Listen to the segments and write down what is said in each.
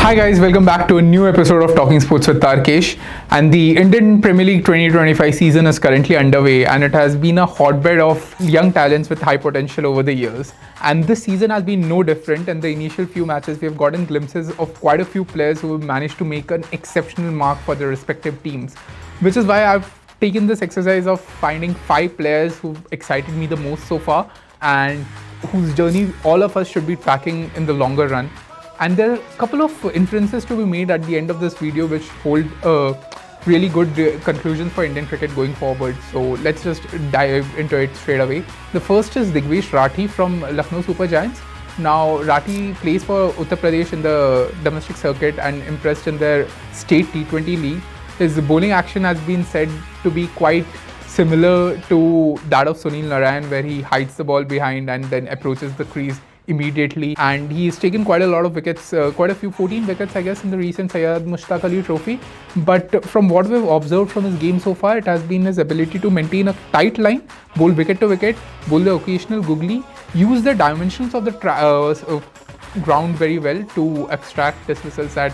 Hi guys, welcome back to a new episode of Talking Sports with Tarkesh. And the Indian Premier League 2025 season is currently underway, and it has been a hotbed of young talents with high potential over the years. And this season has been no different. In the initial few matches, we have gotten glimpses of quite a few players who have managed to make an exceptional mark for their respective teams, which is why I've taken this exercise of finding 5 players who've excited me the most so far and whose journey all of us should be tracking in the longer run. And there are a couple of inferences to be made at the end of this video which hold really good conclusions for Indian cricket going forward. So let's just dive into it straight away. The first is Digvesh Rathi from Lucknow Super Giants. Now, Rathi plays for Uttar Pradesh in the domestic circuit and impressed in their state T20 league. His bowling action has been said to be quite similar to that of Sunil Narine, where he hides the ball behind and then approaches the crease immediately. And he's taken quite a lot of wickets, quite a few, 14 wickets I guess in the recent Syed Mushtaq Ali trophy. But from what we've observed from his game so far, it has been his ability to maintain a tight line, bowl wicket to wicket, bowl the occasional googly, use the dimensions of the ground very well to extract dismissals at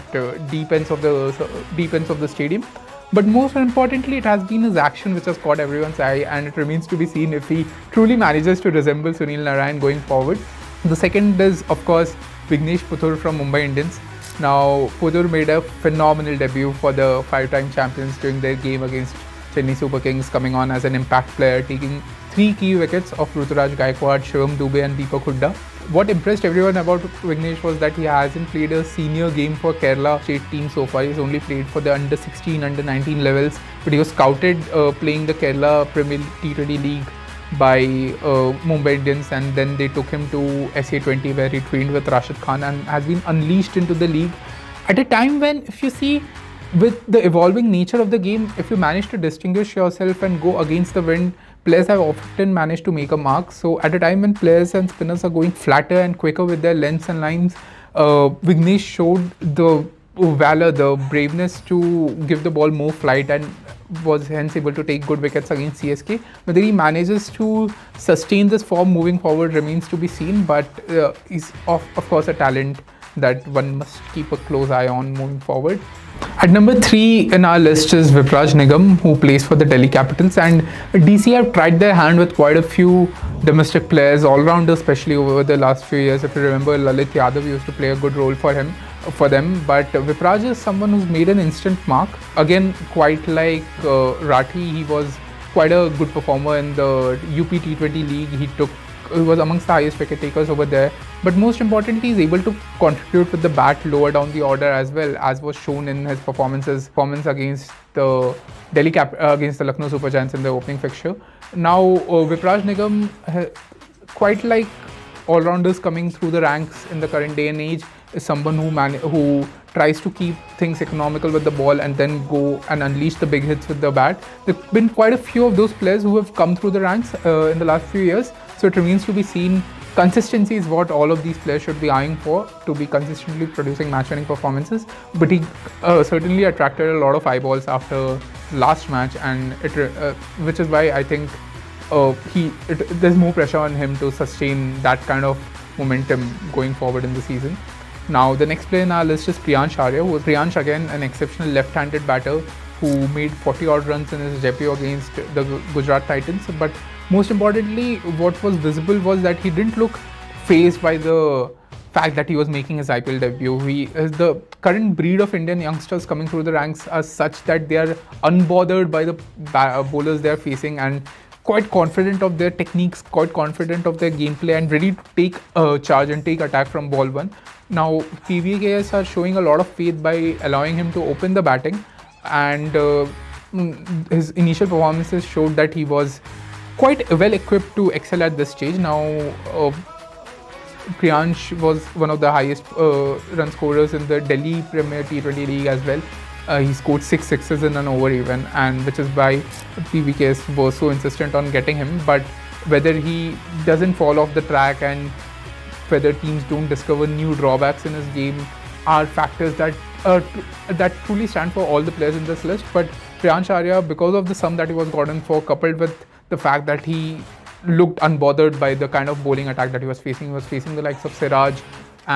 deep ends of the stadium. But most importantly, it has been his action which has caught everyone's eye, and it remains to be seen if he truly manages to resemble Sunil Narine going forward. The second is, of course, Vignesh Puthur from Mumbai Indians. Now, Puthur made a phenomenal debut for the 5-time champions during their game against Chennai Super Kings, coming on as an impact player, taking 3 key wickets of Ruturaj Gaikwad, Shivam Dubey and Deepak Hooda. What impressed everyone about Vignesh was that he hasn't played a senior game for Kerala state team so far. He's only played for the under 16, under 19 levels, but he was scouted playing the Kerala Premier T20 League by Mumbai Indians, and then they took him to SA20 where he trained with Rashid Khan and has been unleashed into the league at a time when, if you see, with the evolving nature of the game, if you manage to distinguish yourself and go against the wind, players have often managed to make a mark. So at a time when players and spinners are going flatter and quicker with their lengths and lines, Vignesh showed the valor, the braveness to give the ball more flight and was hence able to take good wickets against CSK. Whether he manages to sustain this form moving forward remains to be seen, but he's of course a talent that one must keep a close eye on moving forward. At number 3 in our list is Vipraj Nigam, who plays for the Delhi Capitals, and DC have tried their hand with quite a few domestic players, all-rounders especially over the last few years. If you remember, Lalit Yadav used to play a good role for them, but Vipraj is someone who's made an instant mark. Again, quite like Rathi, he was quite a good performer in the UP T20 league. He was amongst the highest wicket takers over there, but most importantly, he's able to contribute with the bat lower down the order as well, as was shown in his performance against the against the Lucknow Super Giants in the opening fixture. Now, Vipraj Nigam, quite like all-rounders coming through the ranks in the current day and age, is someone who tries to keep things economical with the ball and then go and unleash the big hits with the bat. There have been quite a few of those players who have come through the ranks in the last few years, so it remains to be seen. Consistency is what all of these players should be eyeing for, to be consistently producing match-winning performances. But he certainly attracted a lot of eyeballs after last match, and which is why I think there's more pressure on him to sustain that kind of momentum going forward in the season. Now, the next player in our list is Priyansh Arya, who is again an exceptional left-handed batter who made 40-odd runs in his debut against the Gujarat Titans. But most importantly, what was visible was that he didn't look fazed by the fact that he was making his IPL debut. The current breed of Indian youngsters coming through the ranks are such that they are unbothered by the bowlers they are facing and quite confident of their techniques, quite confident of their gameplay, and ready to take charge and take attack from ball one. Now, PVKs are showing a lot of faith by allowing him to open the batting, and his initial performances showed that he was quite well equipped to excel at this stage. Now, Priyansh was one of the highest run scorers in the Delhi Premier T20 League as well. He scored 6 sixes in an over even, and which is why PVKs were so insistent on getting him. But whether he doesn't fall off the track and whether teams don't discover new drawbacks in his game are factors that truly stand for all the players in this list. But Priyansh Arya, because of the sum that he was gotten for, coupled with the fact that he looked unbothered by the kind of bowling attack that he was facing the likes of Siraj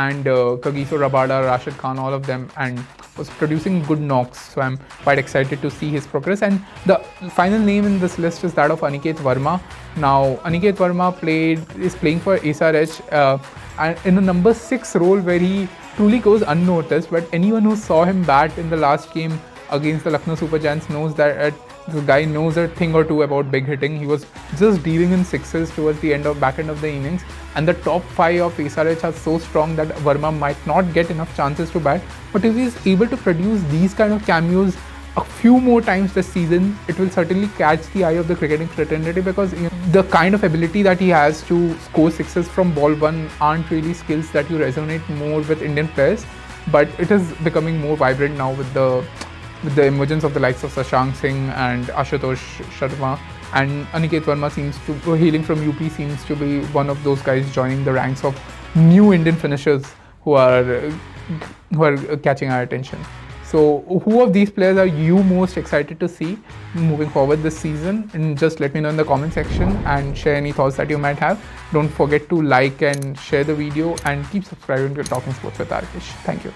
and Kagiso Rabada, Rashid Khan, all of them, and was producing good knocks. So I'm quite excited to see his progress. And the final name in this list is that of Aniket Verma. Now, Aniket Verma is playing for SRH and in a number 6 role where he truly goes unnoticed. But anyone who saw him bat in the last game against the Lucknow Super Giants knows that the guy knows a thing or two about big hitting. He was just dealing in sixes towards the back end of the innings, and the top 5 of SRH are so strong that Verma might not get enough chances to bat. But if he's able to produce these kind of cameos a few more times this season, it will certainly catch the eye of the cricketing fraternity, because the kind of ability that he has to score sixes from ball one aren't really skills that you resonate more with Indian players. But it is becoming more vibrant now with the emergence of the likes of Shashank Singh and Ashutosh Sharma, and Aniket Verma hailing from UP, seems to be one of those guys joining the ranks of new Indian finishers who are catching our attention. So who of these players are you most excited to see moving forward this season? And just let me know in the comment section and share any thoughts that you might have. Don't forget to like and share the video, and keep subscribing to Talking Sports with Tarkesh. Thank you.